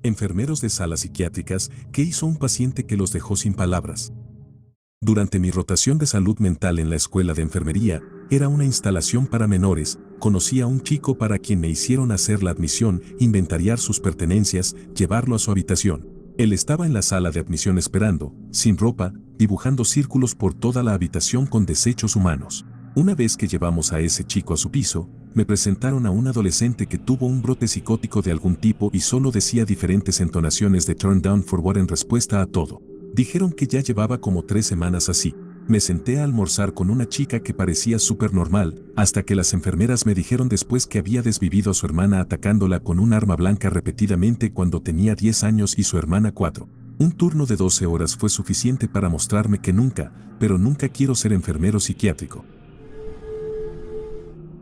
Enfermeros de salas psiquiátricas, ¿qué hizo un paciente que los dejó sin palabras? Durante mi rotación de salud mental en la escuela de enfermería, era una instalación para menores, conocí a un chico para quien me hicieron hacer la admisión, inventariar sus pertenencias, llevarlo a su habitación. Él estaba en la sala de admisión esperando, sin ropa, dibujando círculos por toda la habitación con desechos humanos. Una vez que llevamos a ese chico a su piso, me presentaron a un adolescente que tuvo un brote psicótico de algún tipo y solo decía diferentes entonaciones de turn down for what en respuesta a todo. Dijeron que ya llevaba como 3 semanas así. Me senté a almorzar con una chica que parecía súper normal, hasta que las enfermeras me dijeron después que había desvivido a su hermana atacándola con un arma blanca repetidamente cuando tenía 10 años y su hermana 4. Un turno de 12 horas fue suficiente para mostrarme que nunca, pero nunca quiero ser enfermero psiquiátrico.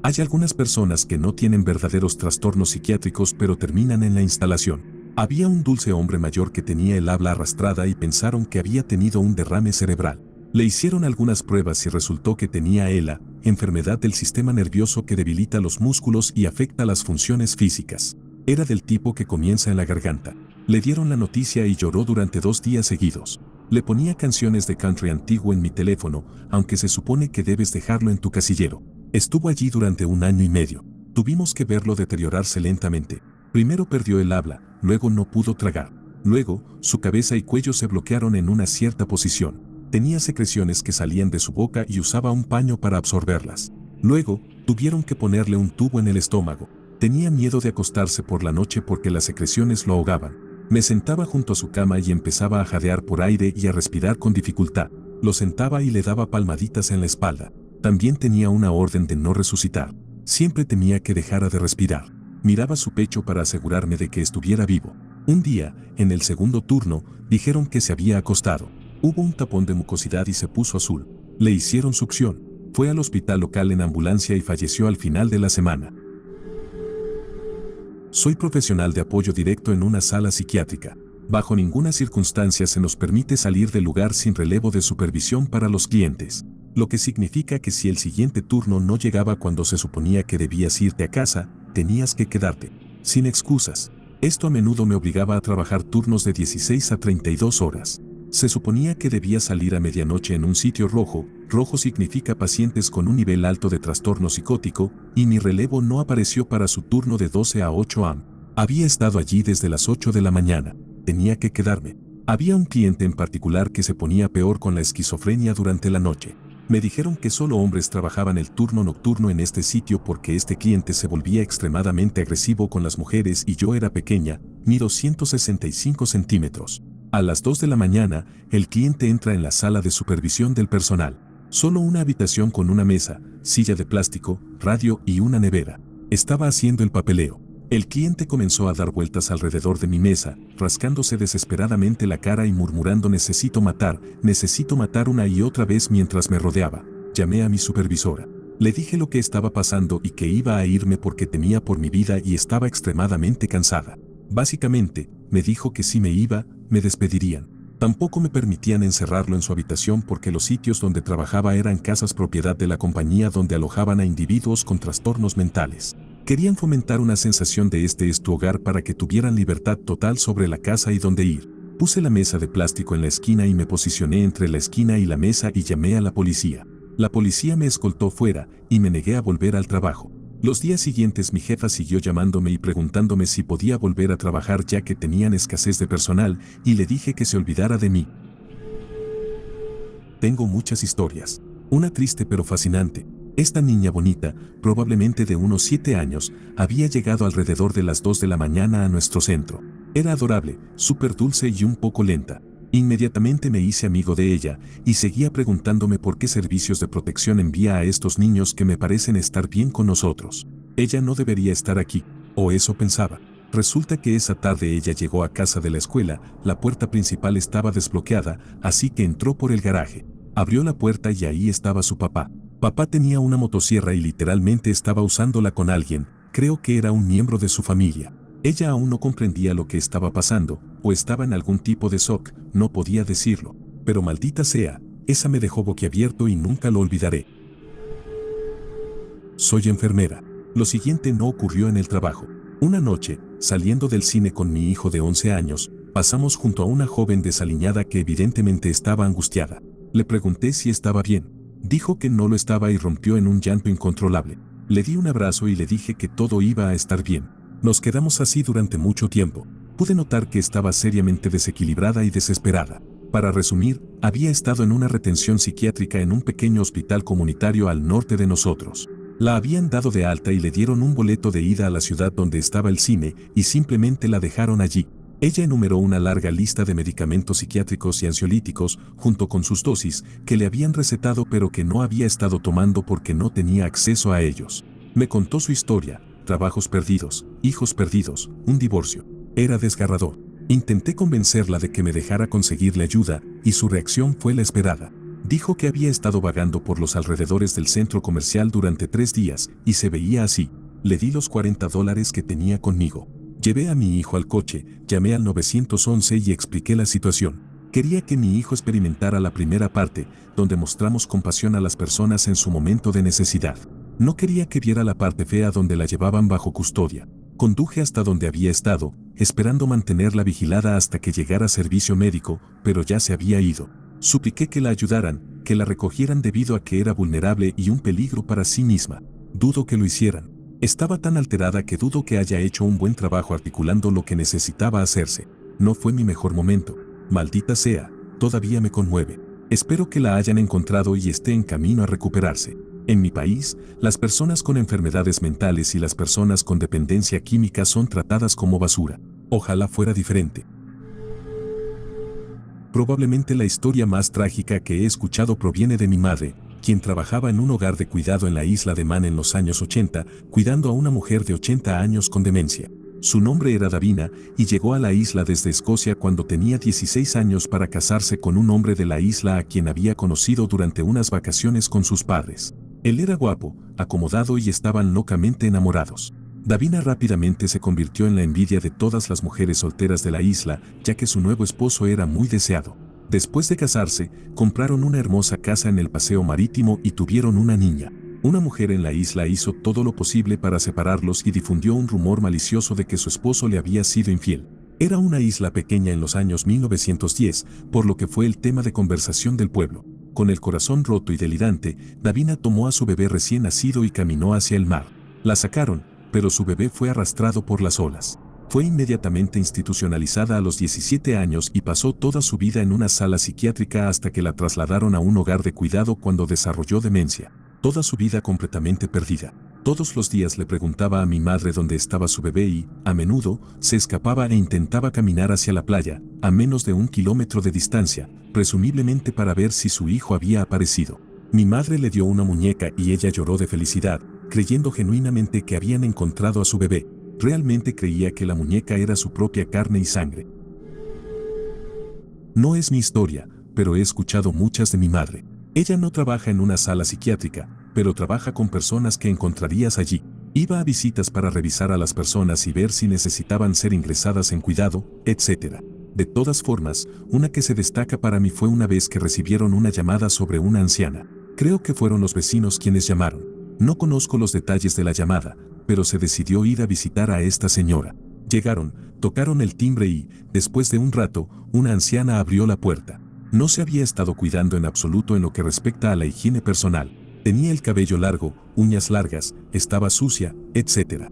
Hay algunas personas que no tienen verdaderos trastornos psiquiátricos pero terminan en la instalación. Había un dulce hombre mayor que tenía el habla arrastrada y pensaron que había tenido un derrame cerebral. Le hicieron algunas pruebas y resultó que tenía ELA, enfermedad del sistema nervioso que debilita los músculos y afecta las funciones físicas. Era del tipo que comienza en la garganta. Le dieron la noticia y lloró durante 2 días seguidos. Le ponía canciones de country antiguo en mi teléfono, aunque se supone que debes dejarlo en tu casillero. Estuvo allí durante 1 año y medio. Tuvimos que verlo deteriorarse lentamente. Primero perdió el habla, luego no pudo tragar. Luego, su cabeza y cuello se bloquearon en una cierta posición. Tenía secreciones que salían de su boca y usaba un paño para absorberlas. Luego, tuvieron que ponerle un tubo en el estómago. Tenía miedo de acostarse por la noche porque las secreciones lo ahogaban. Me sentaba junto a su cama y empezaba a jadear por aire y a respirar con dificultad. Lo sentaba y le daba palmaditas en la espalda. También tenía una orden de no resucitar. Siempre temía que dejara de respirar. Miraba su pecho para asegurarme de que estuviera vivo. Un día, en el segundo turno, dijeron que se había acostado. Hubo un tapón de mucosidad y se puso azul. Le hicieron succión. Fue al hospital local en ambulancia y falleció al final de la semana. Soy profesional de apoyo directo en una sala psiquiátrica. Bajo ninguna circunstancia se nos permite salir del lugar sin relevo de supervisión para los clientes. Lo que significa que si el siguiente turno no llegaba cuando se suponía que debías irte a casa, tenías que quedarte. Sin excusas. Esto a menudo me obligaba a trabajar turnos de 16 a 32 horas. Se suponía que debía salir a medianoche en un sitio rojo. Rojo significa pacientes con un nivel alto de trastorno psicótico, y mi relevo no apareció para su turno de 12 a 8 am. Había estado allí desde las 8 de la mañana. Tenía que quedarme. Había un cliente en particular que se ponía peor con la esquizofrenia durante la noche. Me dijeron que solo hombres trabajaban el turno nocturno en este sitio porque este cliente se volvía extremadamente agresivo con las mujeres y yo era pequeña, mido 165 centímetros. A las 2 de la mañana, el cliente entra en la sala de supervisión del personal. Solo una habitación con una mesa, silla de plástico, radio y una nevera. Estaba haciendo el papeleo. El cliente comenzó a dar vueltas alrededor de mi mesa, rascándose desesperadamente la cara y murmurando necesito matar una y otra vez mientras me rodeaba. Llamé a mi supervisora. Le dije lo que estaba pasando y que iba a irme porque temía por mi vida y estaba extremadamente cansada. Básicamente, me dijo que si me iba, me despedirían. Tampoco me permitían encerrarlo en su habitación porque los sitios donde trabajaba eran casas propiedad de la compañía donde alojaban a individuos con trastornos mentales. Querían fomentar una sensación de este es tu hogar para que tuvieran libertad total sobre la casa y dónde ir. Puse la mesa de plástico en la esquina y me posicioné entre la esquina y la mesa y llamé a la policía. La policía me escoltó fuera y me negué a volver al trabajo. Los días siguientes mi jefa siguió llamándome y preguntándome si podía volver a trabajar ya que tenían escasez de personal y le dije que se olvidara de mí. Tengo muchas historias. Una triste pero fascinante. Esta niña bonita, probablemente de unos 7 años, había llegado alrededor de las 2 de la mañana a nuestro centro. Era adorable, súper dulce y un poco lenta. Inmediatamente me hice amigo de ella y seguía preguntándome por qué servicios de protección envía a estos niños que me parecen estar bien con nosotros. Ella no debería estar aquí, o eso pensaba. Resulta que esa tarde ella llegó a casa de la escuela, la puerta principal estaba desbloqueada, así que entró por el garaje. Abrió la puerta y ahí estaba su papá. Papá tenía una motosierra y literalmente estaba usándola con alguien, creo que era un miembro de su familia. Ella aún no comprendía lo que estaba pasando, o estaba en algún tipo de shock, no podía decirlo. Pero maldita sea, esa me dejó boquiabierto y nunca lo olvidaré. Soy enfermera. Lo siguiente no ocurrió en el trabajo. Una noche, saliendo del cine con mi hijo de 11 años, pasamos junto a una joven desaliñada que evidentemente estaba angustiada. Le pregunté si estaba bien. Dijo que no lo estaba y rompió en un llanto incontrolable. Le di un abrazo y le dije que todo iba a estar bien. Nos quedamos así durante mucho tiempo. Pude notar que estaba seriamente desequilibrada y desesperada. Para resumir, había estado en una retención psiquiátrica en un pequeño hospital comunitario al norte de nosotros. La habían dado de alta y le dieron un boleto de ida a la ciudad donde estaba el cine y simplemente la dejaron allí. Ella enumeró una larga lista de medicamentos psiquiátricos y ansiolíticos, junto con sus dosis, que le habían recetado pero que no había estado tomando porque no tenía acceso a ellos. Me contó su historia, trabajos perdidos, hijos perdidos, un divorcio. Era desgarrador. Intenté convencerla de que me dejara conseguirle ayuda, y su reacción fue la esperada. Dijo que había estado vagando por los alrededores del centro comercial durante 3 días, y se veía así. Le di los $40 que tenía conmigo. Llevé a mi hijo al coche, llamé al 911 y expliqué la situación. Quería que mi hijo experimentara la primera parte, donde mostramos compasión a las personas en su momento de necesidad. No quería que viera la parte fea donde la llevaban bajo custodia. Conduje hasta donde había estado, esperando mantenerla vigilada hasta que llegara servicio médico, pero ya se había ido. Supliqué que la ayudaran, que la recogieran debido a que era vulnerable y un peligro para sí misma. Dudo que lo hicieran. Estaba tan alterada que dudo que haya hecho un buen trabajo articulando lo que necesitaba hacerse. No fue mi mejor momento. Maldita sea, todavía me conmueve. Espero que la hayan encontrado y esté en camino a recuperarse. En mi país, las personas con enfermedades mentales y las personas con dependencia química son tratadas como basura. Ojalá fuera diferente. Probablemente la historia más trágica que he escuchado proviene de mi madre, quien trabajaba en un hogar de cuidado en la isla de Man en los años 80, cuidando a una mujer de 80 años con demencia. Su nombre era Davina y llegó a la isla desde Escocia cuando tenía 16 años para casarse con un hombre de la isla a quien había conocido durante unas vacaciones con sus padres. Él era guapo, acomodado y estaban locamente enamorados. Davina rápidamente se convirtió en la envidia de todas las mujeres solteras de la isla, ya que su nuevo esposo era muy deseado. Después de casarse, compraron una hermosa casa en el paseo marítimo y tuvieron una niña. Una mujer en la isla hizo todo lo posible para separarlos y difundió un rumor malicioso de que su esposo le había sido infiel. Era una isla pequeña en los años 1910, por lo que fue el tema de conversación del pueblo. Con el corazón roto y delirante, Davina tomó a su bebé recién nacido y caminó hacia el mar. La sacaron, pero su bebé fue arrastrado por las olas. Fue inmediatamente institucionalizada a los 17 años y pasó toda su vida en una sala psiquiátrica hasta que la trasladaron a un hogar de cuidado cuando desarrolló demencia. Toda su vida completamente perdida. Todos los días le preguntaba a mi madre dónde estaba su bebé y, a menudo, se escapaba e intentaba caminar hacia la playa, a menos de 1 kilómetro de distancia, presumiblemente para ver si su hijo había aparecido. Mi madre le dio una muñeca y ella lloró de felicidad, creyendo genuinamente que habían encontrado a su bebé. Realmente creía que la muñeca era su propia carne y sangre. No es mi historia, pero he escuchado muchas de mi madre. Ella no trabaja en una sala psiquiátrica, pero trabaja con personas que encontrarías allí. Iba a visitas para revisar a las personas y ver si necesitaban ser ingresadas en cuidado, etc. De todas formas, una que se destaca para mí fue una vez que recibieron una llamada sobre una anciana. Creo que fueron los vecinos quienes llamaron. No conozco los detalles de la llamada, pero se decidió ir a visitar a esta señora. Llegaron, tocaron el timbre y, después de un rato, una anciana abrió la puerta. No se había estado cuidando en absoluto en lo que respecta a la higiene personal. Tenía el cabello largo, uñas largas, estaba sucia, etc.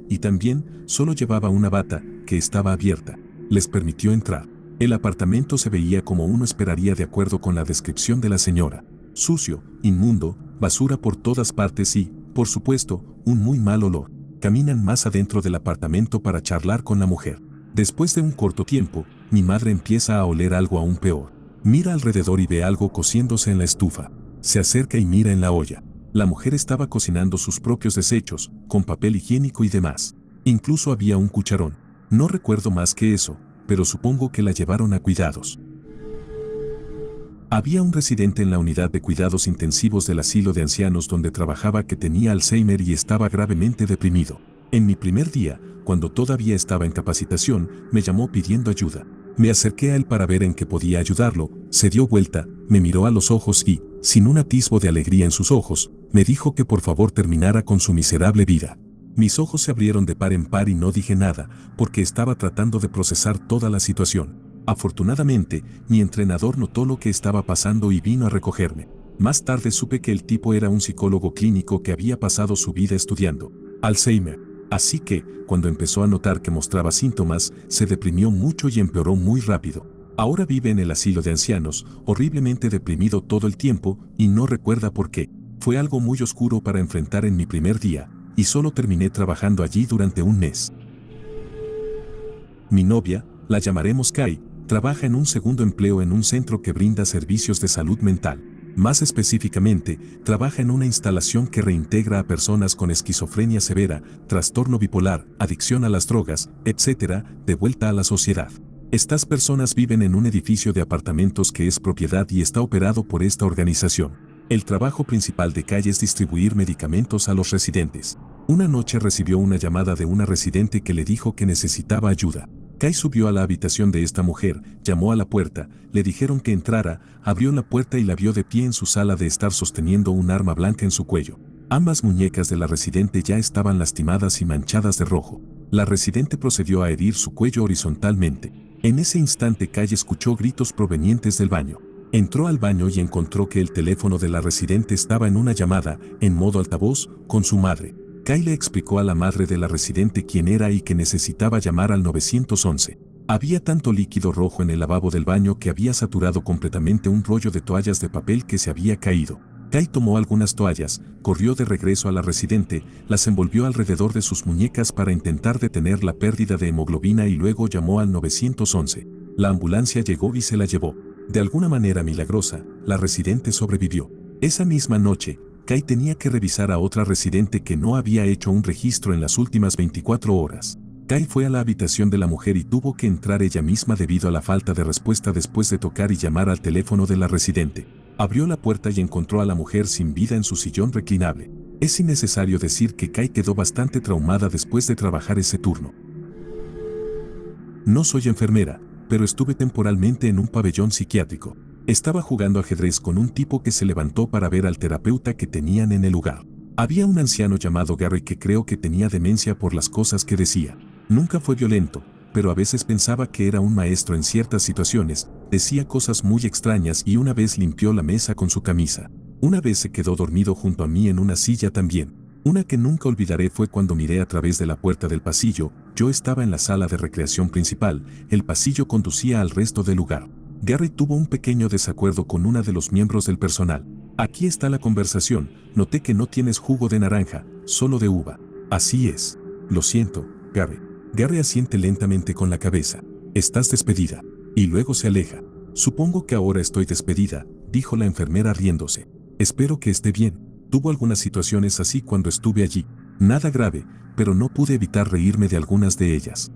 Y también, solo llevaba una bata, que estaba abierta. Les permitió entrar. El apartamento se veía como uno esperaría de acuerdo con la descripción de la señora. Sucio, inmundo, basura por todas partes y, por supuesto, un muy mal olor. Caminan más adentro del apartamento para charlar con la mujer. Después de un corto tiempo, mi madre empieza a oler algo aún peor. Mira alrededor y ve algo cociéndose en la estufa. Se acerca y mira en la olla. La mujer estaba cocinando sus propios desechos, con papel higiénico y demás. Incluso había un cucharón. No recuerdo más que eso, pero supongo que la llevaron a cuidados. Había un residente en la unidad de cuidados intensivos del asilo de ancianos donde trabajaba que tenía Alzheimer y estaba gravemente deprimido. En mi primer día, cuando todavía estaba en capacitación, me llamó pidiendo ayuda. Me acerqué a él para ver en qué podía ayudarlo, se dio vuelta, me miró a los ojos y, sin un atisbo de alegría en sus ojos, me dijo que por favor terminara con su miserable vida. Mis ojos se abrieron de par en par y no dije nada, porque estaba tratando de procesar toda la situación. Afortunadamente, mi entrenador notó lo que estaba pasando y vino a recogerme. Más tarde supe que el tipo era un psicólogo clínico que había pasado su vida estudiando Alzheimer. Así que, cuando empezó a notar que mostraba síntomas, se deprimió mucho y empeoró muy rápido. Ahora vive en el asilo de ancianos, horriblemente deprimido todo el tiempo, y no recuerda por qué. Fue algo muy oscuro para enfrentar en mi primer día, y solo terminé trabajando allí durante un mes. Mi novia, la llamaremos Kai, trabaja en un segundo empleo en un centro que brinda servicios de salud mental. Más específicamente, trabaja en una instalación que reintegra a personas con esquizofrenia severa, trastorno bipolar, adicción a las drogas, etc., de vuelta a la sociedad. Estas personas viven en un edificio de apartamentos que es propiedad y está operado por esta organización. El trabajo principal de Kai es distribuir medicamentos a los residentes. Una noche recibió una llamada de una residente que le dijo que necesitaba ayuda. Kai subió a la habitación de esta mujer, llamó a la puerta, le dijeron que entrara, abrió la puerta y la vio de pie en su sala de estar sosteniendo un arma blanca en su cuello. Ambas muñecas de la residente ya estaban lastimadas y manchadas de rojo. La residente procedió a herir su cuello horizontalmente. En ese instante Kai escuchó gritos provenientes del baño. Entró al baño y encontró que el teléfono de la residente estaba en una llamada, en modo altavoz, con su madre. Kai le explicó a la madre de la residente quién era y que necesitaba llamar al 911. Había tanto líquido rojo en el lavabo del baño que había saturado completamente un rollo de toallas de papel que se había caído. Kai tomó algunas toallas, corrió de regreso a la residente, las envolvió alrededor de sus muñecas para intentar detener la pérdida de hemoglobina y luego llamó al 911. La ambulancia llegó y se la llevó. De alguna manera milagrosa, la residente sobrevivió. Esa misma noche, Kai tenía que revisar a otra residente que no había hecho un registro en las últimas 24 horas. Kai fue a la habitación de la mujer y tuvo que entrar ella misma debido a la falta de respuesta después de tocar y llamar al teléfono de la residente. Abrió la puerta y encontró a la mujer sin vida en su sillón reclinable. Es innecesario decir que Kai quedó bastante traumada después de trabajar ese turno. No soy enfermera, pero estuve temporalmente en un pabellón psiquiátrico. Estaba jugando ajedrez con un tipo que se levantó para ver al terapeuta que tenían en el lugar. Había un anciano llamado Gary que creo que tenía demencia por las cosas que decía. Nunca fue violento, pero a veces pensaba que era un maestro en ciertas situaciones, decía cosas muy extrañas y una vez limpió la mesa con su camisa. Una vez se quedó dormido junto a mí en una silla también. Una que nunca olvidaré fue cuando miré a través de la puerta del pasillo, yo estaba en la sala de recreación principal, el pasillo conducía al resto del lugar. Gary tuvo un pequeño desacuerdo con una de los miembros del personal. Aquí está la conversación, noté que no tienes jugo de naranja, solo de uva. Así es. Lo siento, Gary. Gary asiente lentamente con la cabeza. Estás despedida. Y luego se aleja. Supongo que ahora estoy despedida, dijo la enfermera riéndose. Espero que esté bien. Tuvo algunas situaciones así cuando estuve allí. Nada grave, pero no pude evitar reírme de algunas de ellas.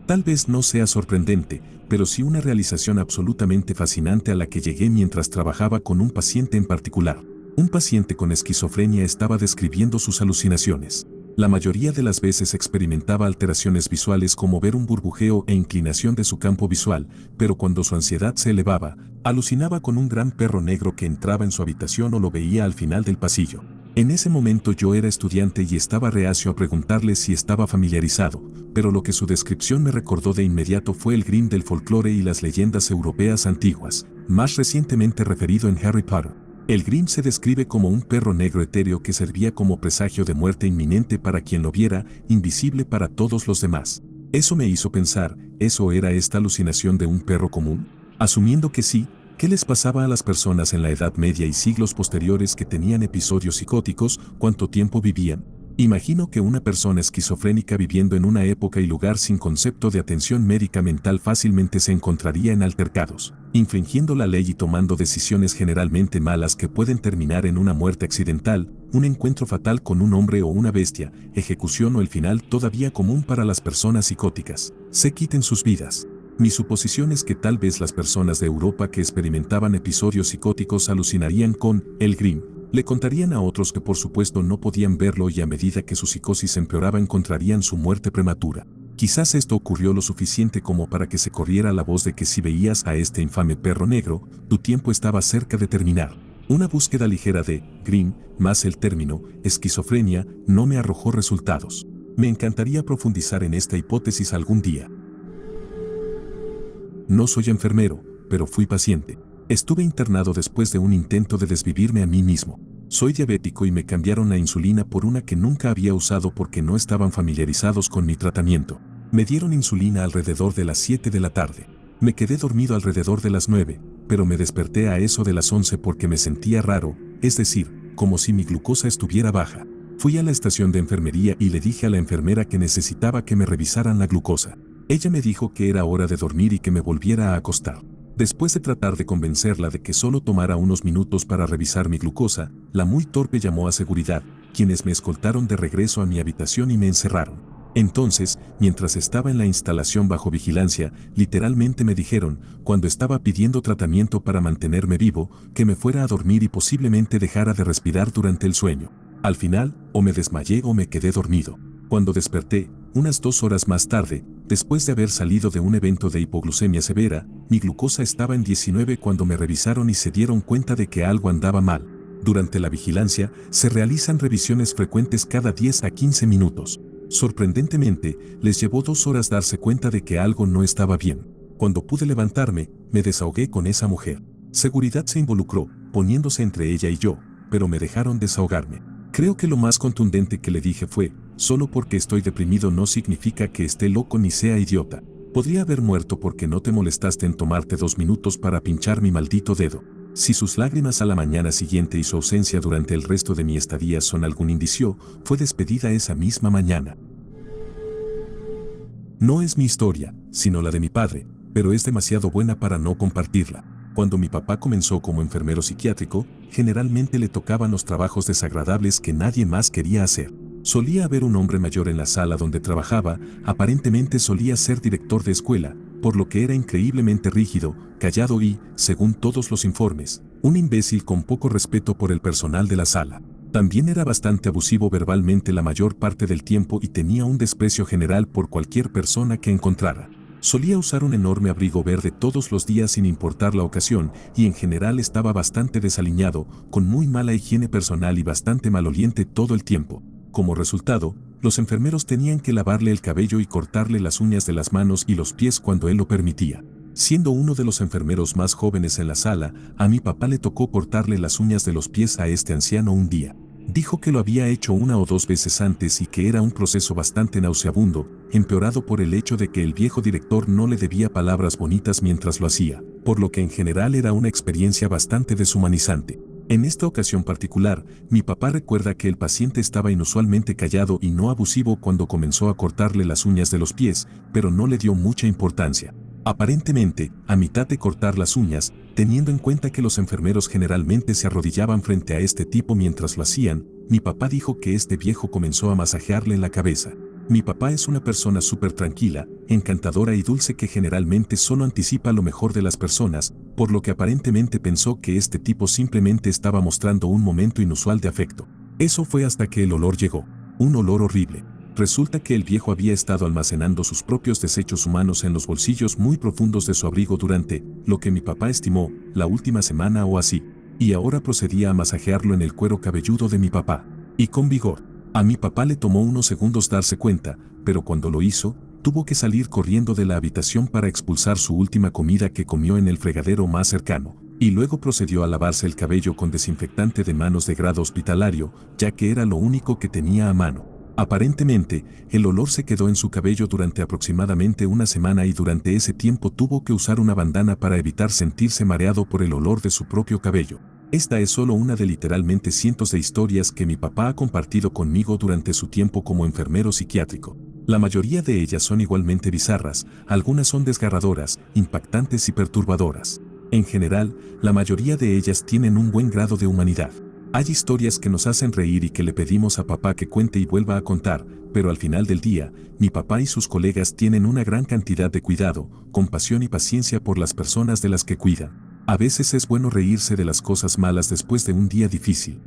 Tal vez no sea sorprendente, pero sí una realización absolutamente fascinante a la que llegué mientras trabajaba con un paciente en particular. Un paciente con esquizofrenia estaba describiendo sus alucinaciones. La mayoría de las veces experimentaba alteraciones visuales como ver un burbujeo e inclinación de su campo visual, pero cuando su ansiedad se elevaba, alucinaba con un gran perro negro que entraba en su habitación o lo veía al final del pasillo. En ese momento yo era estudiante y estaba reacio a preguntarle si estaba familiarizado, pero lo que su descripción me recordó de inmediato fue el Grimm del folclore y las leyendas europeas antiguas, más recientemente referido en Harry Potter. El Grimm se describe como un perro negro etéreo que servía como presagio de muerte inminente para quien lo viera, invisible para todos los demás. Eso me hizo pensar, ¿eso era esta alucinación de un perro común? Asumiendo que sí, ¿qué les pasaba a las personas en la Edad Media y siglos posteriores que tenían episodios psicóticos? ¿Cuánto tiempo vivían? Imagino que una persona esquizofrénica viviendo en una época y lugar sin concepto de atención médica mental fácilmente se encontraría en altercados, infringiendo la ley y tomando decisiones generalmente malas que pueden terminar en una muerte accidental, un encuentro fatal con un hombre o una bestia, ejecución o el final todavía común para las personas psicóticas. Se quiten sus vidas. Mi suposición es que tal vez las personas de Europa que experimentaban episodios psicóticos alucinarían con el Grimm. Le contarían a otros que por supuesto no podían verlo y a medida que su psicosis empeoraba encontrarían su muerte prematura. Quizás esto ocurrió lo suficiente como para que se corriera la voz de que si veías a este infame perro negro, tu tiempo estaba cerca de terminar. Una búsqueda ligera de Green, más el término esquizofrenia, no me arrojó resultados. Me encantaría profundizar en esta hipótesis algún día. No soy enfermero, pero fui paciente. Estuve internado después de un intento de desvivirme a mí mismo. Soy diabético y me cambiaron la insulina por una que nunca había usado porque no estaban familiarizados con mi tratamiento. Me dieron insulina alrededor de las 7 de la tarde. Me quedé dormido alrededor de las 9, pero me desperté a eso de las 11 porque me sentía raro, es decir, como si mi glucosa estuviera baja. Fui a la estación de enfermería y le dije a la enfermera que necesitaba que me revisaran la glucosa. Ella me dijo que era hora de dormir y que me volviera a acostar. Después de tratar de convencerla de que solo tomara unos minutos para revisar mi glucosa, la muy torpe llamó a seguridad, quienes me escoltaron de regreso a mi habitación y me encerraron. Entonces, mientras estaba en la instalación bajo vigilancia, literalmente me dijeron, cuando estaba pidiendo tratamiento para mantenerme vivo, que me fuera a dormir y posiblemente dejara de respirar durante el sueño. Al final, o me desmayé o me quedé dormido. Cuando desperté, unas 2 horas más tarde, después de haber salido de un evento de hipoglucemia severa, mi glucosa estaba en 19 cuando me revisaron y se dieron cuenta de que algo andaba mal. Durante la vigilancia, se realizan revisiones frecuentes cada 10 a 15 minutos. Sorprendentemente, les llevó 2 horas darse cuenta de que algo no estaba bien. Cuando pude levantarme, me desahogué con esa mujer. Seguridad se involucró, poniéndose entre ella y yo, pero me dejaron desahogarme. Creo que lo más contundente que le dije fue, solo porque estoy deprimido no significa que esté loco ni sea idiota. Podría haber muerto porque no te molestaste en tomarte 2 minutos para pinchar mi maldito dedo. Si sus lágrimas a la mañana siguiente y su ausencia durante el resto de mi estadía son algún indicio, fue despedida esa misma mañana. No es mi historia, sino la de mi padre, pero es demasiado buena para no compartirla. Cuando mi papá comenzó como enfermero psiquiátrico, generalmente le tocaban los trabajos desagradables que nadie más quería hacer. Solía haber un hombre mayor en la sala donde trabajaba, aparentemente solía ser director de escuela, por lo que era increíblemente rígido, callado y, según todos los informes, un imbécil con poco respeto por el personal de la sala. También era bastante abusivo verbalmente la mayor parte del tiempo y tenía un desprecio general por cualquier persona que encontrara. Solía usar un enorme abrigo verde todos los días sin importar la ocasión y en general estaba bastante desaliñado, con muy mala higiene personal y bastante maloliente todo el tiempo. Como resultado, los enfermeros tenían que lavarle el cabello y cortarle las uñas de las manos y los pies cuando él lo permitía. Siendo uno de los enfermeros más jóvenes en la sala, a mi papá le tocó cortarle las uñas de los pies a este anciano un día. Dijo que lo había hecho 1 o 2 veces antes y que era un proceso bastante nauseabundo, empeorado por el hecho de que el viejo director no le debía palabras bonitas mientras lo hacía, por lo que en general era una experiencia bastante deshumanizante. En esta ocasión particular, mi papá recuerda que el paciente estaba inusualmente callado y no abusivo cuando comenzó a cortarle las uñas de los pies, pero no le dio mucha importancia. Aparentemente, a mitad de cortar las uñas, teniendo en cuenta que los enfermeros generalmente se arrodillaban frente a este tipo mientras lo hacían, mi papá dijo que este viejo comenzó a masajearle la cabeza. Mi papá es una persona súper tranquila, encantadora y dulce que generalmente solo anticipa lo mejor de las personas, por lo que aparentemente pensó que este tipo simplemente estaba mostrando un momento inusual de afecto. Eso fue hasta que el olor llegó. Un olor horrible. Resulta que el viejo había estado almacenando sus propios desechos humanos en los bolsillos muy profundos de su abrigo durante, lo que mi papá estimó, la última semana o así, y ahora procedía a masajearlo en el cuero cabelludo de mi papá. Y con vigor. A mi papá le tomó unos segundos darse cuenta, pero cuando lo hizo, tuvo que salir corriendo de la habitación para expulsar su última comida que comió en el fregadero más cercano, y luego procedió a lavarse el cabello con desinfectante de manos de grado hospitalario, ya que era lo único que tenía a mano. Aparentemente, el olor se quedó en su cabello durante aproximadamente 1 semana y durante ese tiempo tuvo que usar una bandana para evitar sentirse mareado por el olor de su propio cabello. Esta es solo una de literalmente cientos de historias que mi papá ha compartido conmigo durante su tiempo como enfermero psiquiátrico. La mayoría de ellas son igualmente bizarras, algunas son desgarradoras, impactantes y perturbadoras. En general, la mayoría de ellas tienen un buen grado de humanidad. Hay historias que nos hacen reír y que le pedimos a papá que cuente y vuelva a contar, pero al final del día, mi papá y sus colegas tienen una gran cantidad de cuidado, compasión y paciencia por las personas de las que cuidan. A veces es bueno reírse de las cosas malas después de un día difícil.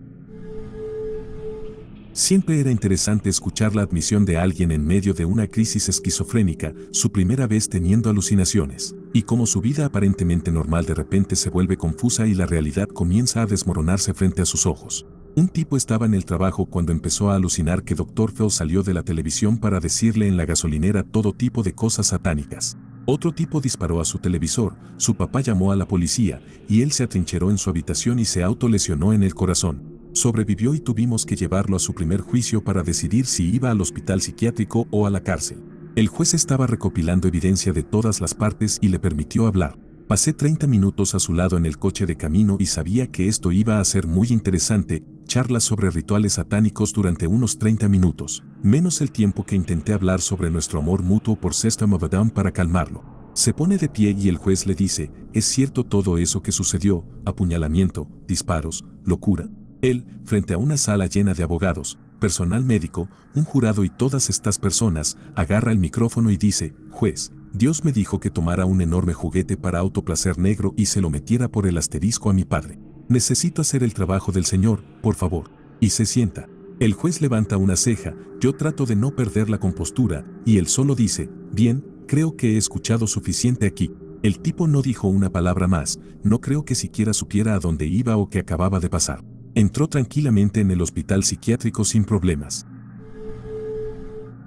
Siempre era interesante escuchar la admisión de alguien en medio de una crisis esquizofrénica, su primera vez teniendo alucinaciones, y cómo su vida aparentemente normal de repente se vuelve confusa y la realidad comienza a desmoronarse frente a sus ojos. Un tipo estaba en el trabajo cuando empezó a alucinar que Dr. Phil salió de la televisión para decirle en la gasolinera todo tipo de cosas satánicas. Otro tipo disparó a su televisor, su papá llamó a la policía, y él se atrincheró en su habitación y se autolesionó en el corazón. Sobrevivió y tuvimos que llevarlo a su primer juicio para decidir si iba al hospital psiquiátrico o a la cárcel. El juez estaba recopilando evidencia de todas las partes y le permitió hablar. Pasé 30 minutos a su lado en el coche de camino y sabía que esto iba a ser muy interesante, charlas sobre rituales satánicos durante unos 30 minutos, menos el tiempo que intenté hablar sobre nuestro amor mutuo por System of a Down para calmarlo. Se pone de pie y el juez le dice, ¿es cierto todo eso que sucedió? Apuñalamiento, disparos, locura. Él, frente a una sala llena de abogados, personal médico, un jurado y todas estas personas, agarra el micrófono y dice, juez, Dios me dijo que tomara un enorme juguete para autoplacer negro y se lo metiera por el asterisco a mi padre. Necesito hacer el trabajo del Señor, por favor. Y se sienta. El juez levanta una ceja, yo trato de no perder la compostura, y él solo dice, bien, creo que he escuchado suficiente aquí. El tipo no dijo una palabra más, no creo que siquiera supiera a dónde iba o qué acababa de pasar. Entró tranquilamente en el hospital psiquiátrico sin problemas.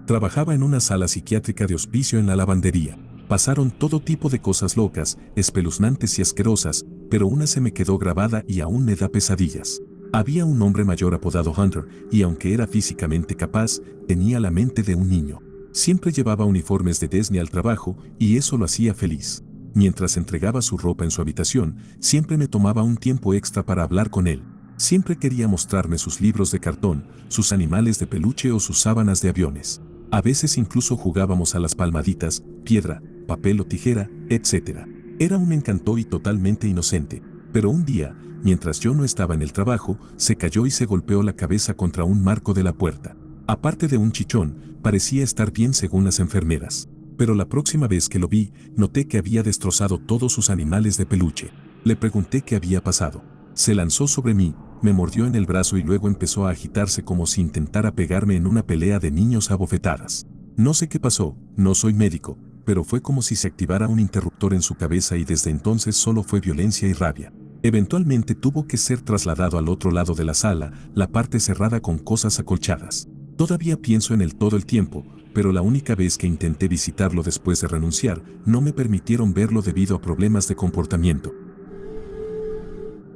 Trabajaba en una sala psiquiátrica de hospicio en la lavandería. Pasaron todo tipo de cosas locas, espeluznantes y asquerosas, pero una se me quedó grabada y aún me da pesadillas. Había un hombre mayor apodado Hunter, y aunque era físicamente capaz, tenía la mente de un niño. Siempre llevaba uniformes de Disney al trabajo, y eso lo hacía feliz. Mientras entregaba su ropa en su habitación, siempre me tomaba un tiempo extra para hablar con él. Siempre quería mostrarme sus libros de cartón, sus animales de peluche o sus sábanas de aviones. A veces incluso jugábamos a las palmaditas, piedra, papel o tijera, etc. Era un encanto y totalmente inocente. Pero un día, mientras yo no estaba en el trabajo, se cayó y se golpeó la cabeza contra un marco de la puerta. Aparte de un chichón, parecía estar bien según las enfermeras. Pero la próxima vez que lo vi, noté que había destrozado todos sus animales de peluche. Le pregunté qué había pasado. Se lanzó sobre mí, me mordió en el brazo y luego empezó a agitarse como si intentara pegarme en una pelea de niños a bofetadas. No sé qué pasó, no soy médico, pero fue como si se activara un interruptor en su cabeza y desde entonces solo fue violencia y rabia. Eventualmente tuvo que ser trasladado al otro lado de la sala, la parte cerrada con cosas acolchadas. Todavía pienso en él todo el tiempo, pero la única vez que intenté visitarlo después de renunciar, no me permitieron verlo debido a problemas de comportamiento.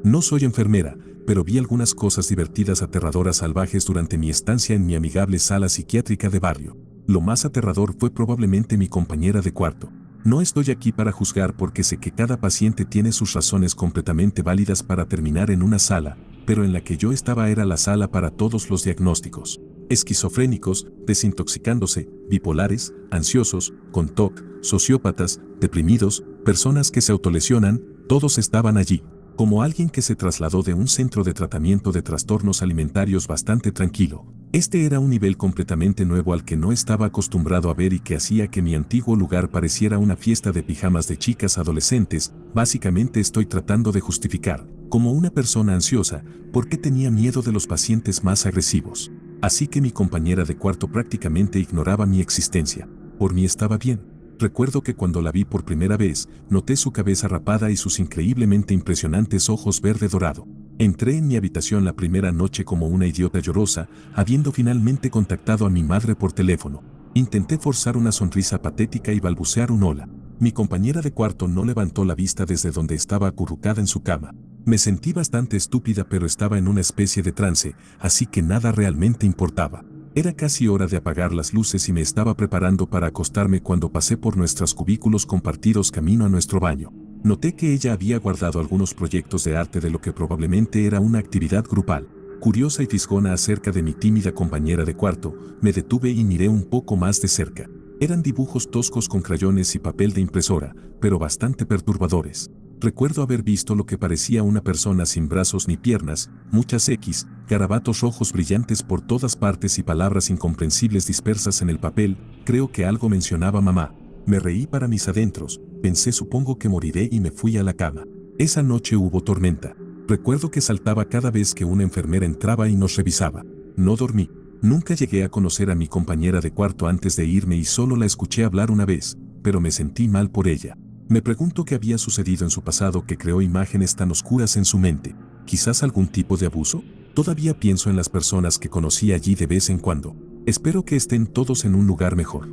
No soy enfermera, pero vi algunas cosas divertidas aterradoras salvajes durante mi estancia en mi amigable sala psiquiátrica de barrio. Lo más aterrador fue probablemente mi compañera de cuarto. No estoy aquí para juzgar porque sé que cada paciente tiene sus razones completamente válidas para terminar en una sala, pero en la que yo estaba era la sala para todos los diagnósticos. Esquizofrénicos, desintoxicándose, bipolares, ansiosos, con TOC, sociópatas, deprimidos, personas que se autolesionan, todos estaban allí. Como alguien que se trasladó de un centro de tratamiento de trastornos alimentarios bastante tranquilo. Este era un nivel completamente nuevo al que no estaba acostumbrado a ver y que hacía que mi antiguo lugar pareciera una fiesta de pijamas de chicas adolescentes. Básicamente estoy tratando de justificar, como una persona ansiosa, por qué tenía miedo de los pacientes más agresivos. Así que mi compañera de cuarto prácticamente ignoraba mi existencia. Por mí estaba bien. Recuerdo que cuando la vi por primera vez, noté su cabeza rapada y sus increíblemente impresionantes ojos verde dorado. Entré en mi habitación la primera noche como una idiota llorosa, habiendo finalmente contactado a mi madre por teléfono. Intenté forzar una sonrisa patética y balbucear un hola. Mi compañera de cuarto no levantó la vista desde donde estaba acurrucada en su cama. Me sentí bastante estúpida, pero estaba en una especie de trance, así que nada realmente importaba. Era casi hora de apagar las luces y me estaba preparando para acostarme cuando pasé por nuestros cubículos compartidos camino a nuestro baño. Noté que ella había guardado algunos proyectos de arte de lo que probablemente era una actividad grupal. Curiosa y fisgona acerca de mi tímida compañera de cuarto, me detuve y miré un poco más de cerca. Eran dibujos toscos con crayones y papel de impresora, pero bastante perturbadores. Recuerdo haber visto lo que parecía una persona sin brazos ni piernas, muchas X, garabatos rojos brillantes por todas partes y palabras incomprensibles dispersas en el papel. Creo que algo mencionaba mamá. Me reí para mis adentros, pensé supongo que moriré y me fui a la cama. Esa noche hubo tormenta. Recuerdo que saltaba cada vez que una enfermera entraba y nos revisaba. No dormí. Nunca llegué a conocer a mi compañera de cuarto antes de irme y solo la escuché hablar una vez, pero me sentí mal por ella. Me pregunto qué había sucedido en su pasado que creó imágenes tan oscuras en su mente. ¿Quizás algún tipo de abuso? Todavía pienso en las personas que conocí allí de vez en cuando. Espero que estén todos en un lugar mejor.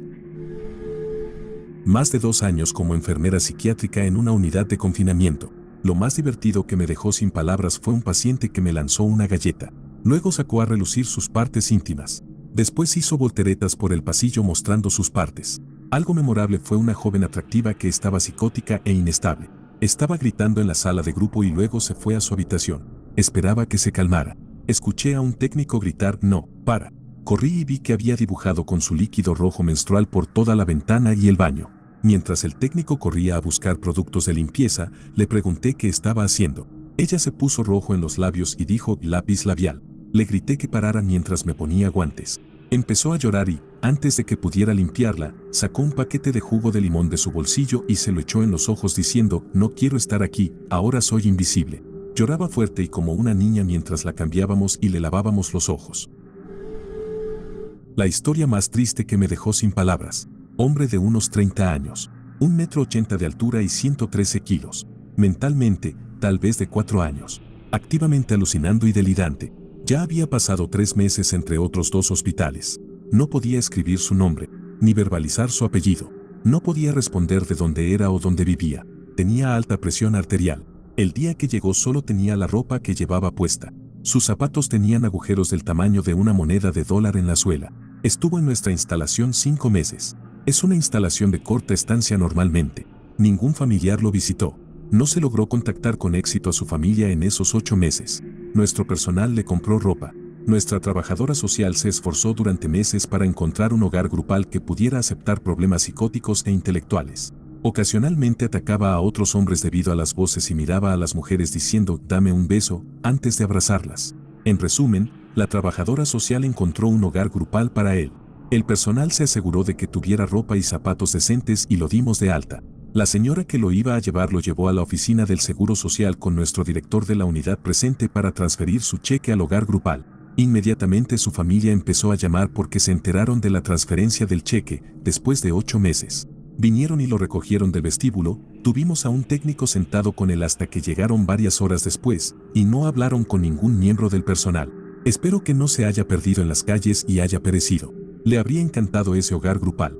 Más de 2 años como enfermera psiquiátrica en una unidad de confinamiento. Lo más divertido que me dejó sin palabras fue un paciente que me lanzó una galleta. Luego sacó a relucir sus partes íntimas. Después hizo volteretas por el pasillo mostrando sus partes. Algo memorable fue una joven atractiva que estaba psicótica e inestable. Estaba gritando en la sala de grupo y luego se fue a su habitación. Esperaba que se calmara. Escuché a un técnico gritar «No, para». Corrí y vi que había dibujado con su líquido rojo menstrual por toda la ventana y el baño. Mientras el técnico corría a buscar productos de limpieza, le pregunté qué estaba haciendo. Ella se puso rojo en los labios y dijo «lápiz labial». Le grité que parara mientras me ponía guantes. Empezó a llorar y, antes de que pudiera limpiarla, sacó un paquete de jugo de limón de su bolsillo y se lo echó en los ojos diciendo «No quiero estar aquí, ahora soy invisible». Lloraba fuerte y como una niña mientras la cambiábamos y le lavábamos los ojos. La historia más triste que me dejó sin palabras. Hombre de unos 30 años, 1,80 m de altura y 113 kilos. Mentalmente, tal vez de 4 años. Activamente alucinando y delirante. Ya había pasado 3 meses entre otros 2 hospitales. No podía escribir su nombre, ni verbalizar su apellido. No podía responder de dónde era o dónde vivía. Tenía alta presión arterial. El día que llegó solo tenía la ropa que llevaba puesta. Sus zapatos tenían agujeros del tamaño de una moneda de dólar en la suela. Estuvo en nuestra instalación 5 meses. Es una instalación de corta estancia normalmente. Ningún familiar lo visitó. No se logró contactar con éxito a su familia en esos 8 meses. Nuestro personal le compró ropa. Nuestra trabajadora social se esforzó durante meses para encontrar un hogar grupal que pudiera aceptar problemas psicóticos e intelectuales. Ocasionalmente atacaba a otros hombres debido a las voces y miraba a las mujeres diciendo «dame un beso» antes de abrazarlas. En resumen, la trabajadora social encontró un hogar grupal para él. El personal se aseguró de que tuviera ropa y zapatos decentes y lo dimos de alta. La señora que lo iba a llevar lo llevó a la oficina del Seguro Social con nuestro director de la unidad presente para transferir su cheque al hogar grupal. Inmediatamente su familia empezó a llamar porque se enteraron de la transferencia del cheque después de 8 meses. Vinieron y lo recogieron del vestíbulo, tuvimos a un técnico sentado con él hasta que llegaron varias horas después, y no hablaron con ningún miembro del personal. Espero que no se haya perdido en las calles y haya perecido. Le habría encantado ese hogar grupal.